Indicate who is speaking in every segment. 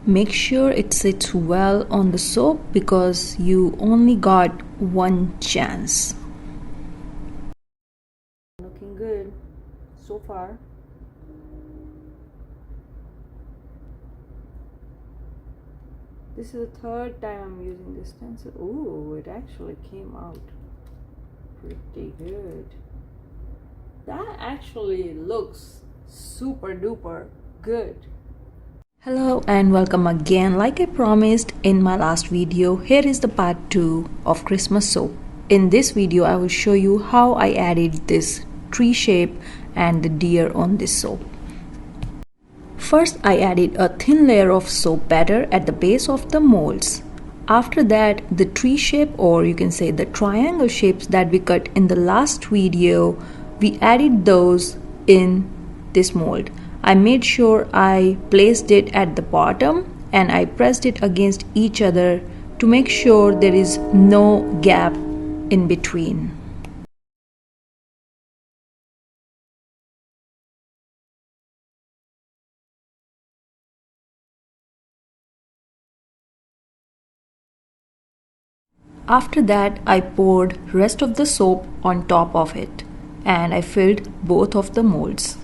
Speaker 1: Make sure it sits well on the soap because you only got one chance. Looking good so far. This is the third time I'm using this stencil. Ooh, it actually came out pretty good. That actually looks super duper good. Hello and welcome again. Like I promised in my last video, here is the part 2 of Christmas soap. In this video, I will show you how I added this tree shape and the deer on this soap. First, I added a thin layer of soap batter at the base of the molds. After that, the tree shape, or you can say the triangle shapes that we cut in the last video, we added those in this mold. I made sure I placed it at the bottom and I pressed it against each other to make sure there is no gap in between. After that, I poured rest of the soap on top of it and I filled both of the molds.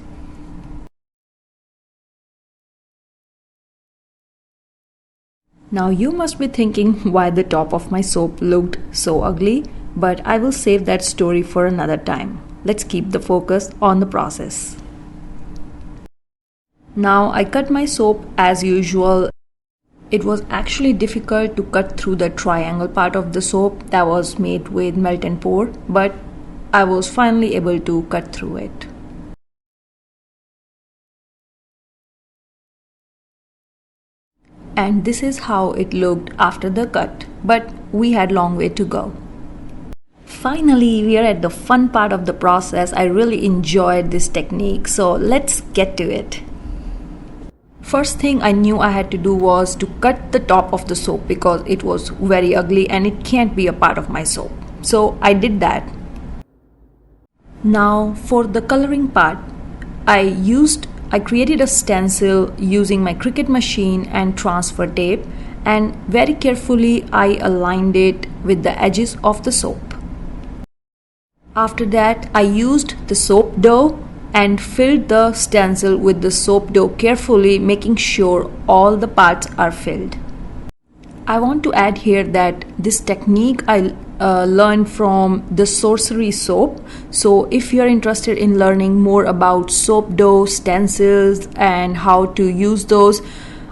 Speaker 1: Now you must be thinking why the top of my soap looked so ugly, but I will save that story for another time. Let's keep the focus on the process. Now I cut my soap as usual. It was actually difficult to cut through the triangle part of the soap that was made with melt and pour, but I was finally able to cut through it. And this is how it looked after the cut, but we had a long way to go. Finally, we are at the fun part of the process. I really enjoyed this technique, so let's get to it. First thing I knew I had to do was to cut the top of the soap because it was very ugly and it can't be a part of my soap. So I did that. Now for the coloring part, I created a stencil using my Cricut machine and transfer tape, and very carefully I aligned it with the edges of the soap. After that, I used the soap dough and filled the stencil with the soap dough carefully, making sure all the parts are filled. I want to add here that this technique I learned from the sorcery soap. So if you're interested in learning more about soap dough, stencils and how to use those,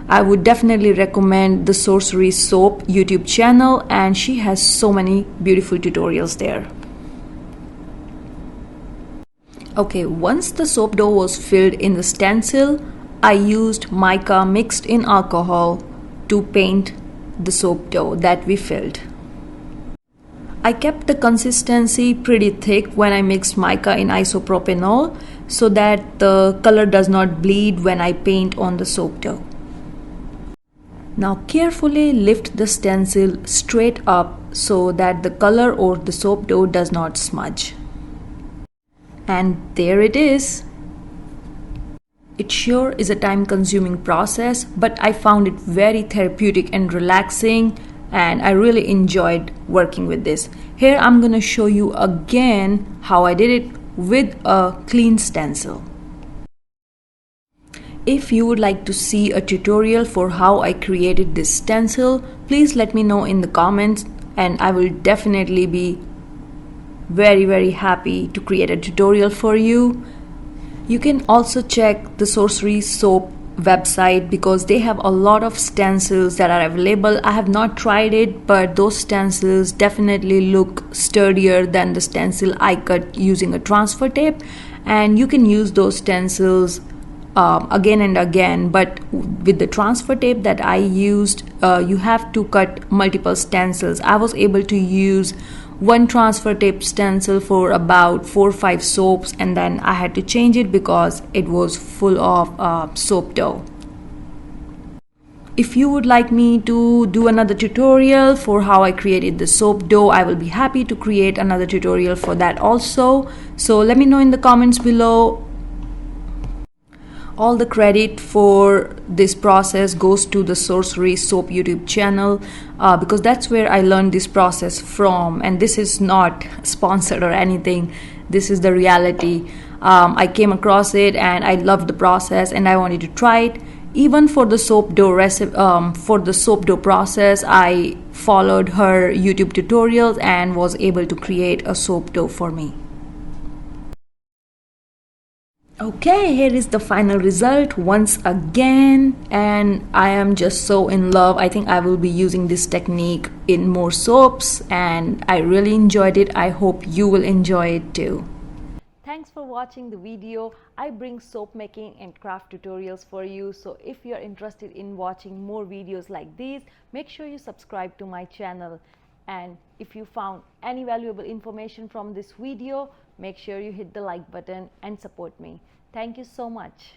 Speaker 1: I would definitely recommend the Sorcery Soap YouTube channel, and she has so many beautiful tutorials there. Okay, once the soap dough was filled in the stencil, I used mica mixed in alcohol to paint the soap dough that we filled. I kept the consistency pretty thick when I mixed mica in isopropanol so that the color does not bleed when I paint on the soap dough. Now carefully lift the stencil straight up so that the color or the soap dough does not smudge. And there it is. It sure is a time-consuming process, but I found it very therapeutic and relaxing, and I really enjoyed working with this. Here I'm gonna show you again how I did it with a clean stencil. If you would like to see a tutorial for how I created this stencil, please let me know in the comments, and I will definitely be very happy to create a tutorial for you. You can also check the Sorcery Soap website because they have a lot of stencils that are available. I have not tried it, but those stencils definitely look sturdier than the stencil I cut using a transfer tape, and you can use those stencils again and again, but with the transfer tape that I used, you have to cut multiple stencils. I was able to use one transfer tape stencil for about 4 or 5 soaps, and then I had to change it because it was full of soap dough. If you would like me to do another tutorial for how I created the soap dough, I will be happy to create another tutorial for that also. So let me know in the comments below.
Speaker 2: all the credit for this process goes to the Sorcery Soap YouTube channel, because that's where I learned this process from, and this is not sponsored or anything. This is the reality. I came across it and I loved the process and I wanted to try it. Even for the soap dough process, I followed her YouTube tutorials and was able to create a soap dough for me. Okay, here is the final result once again, and I am just so in love. I think I will be using this technique in more soaps, and I really enjoyed it. I hope you will enjoy it too.
Speaker 1: Thanks for watching the video. I bring soap making and craft tutorials for you, so if you're interested in watching more videos like these, make sure you subscribe to my channel. And if you found any valuable information from this video, make sure you hit the like button and support me. Thank you so much.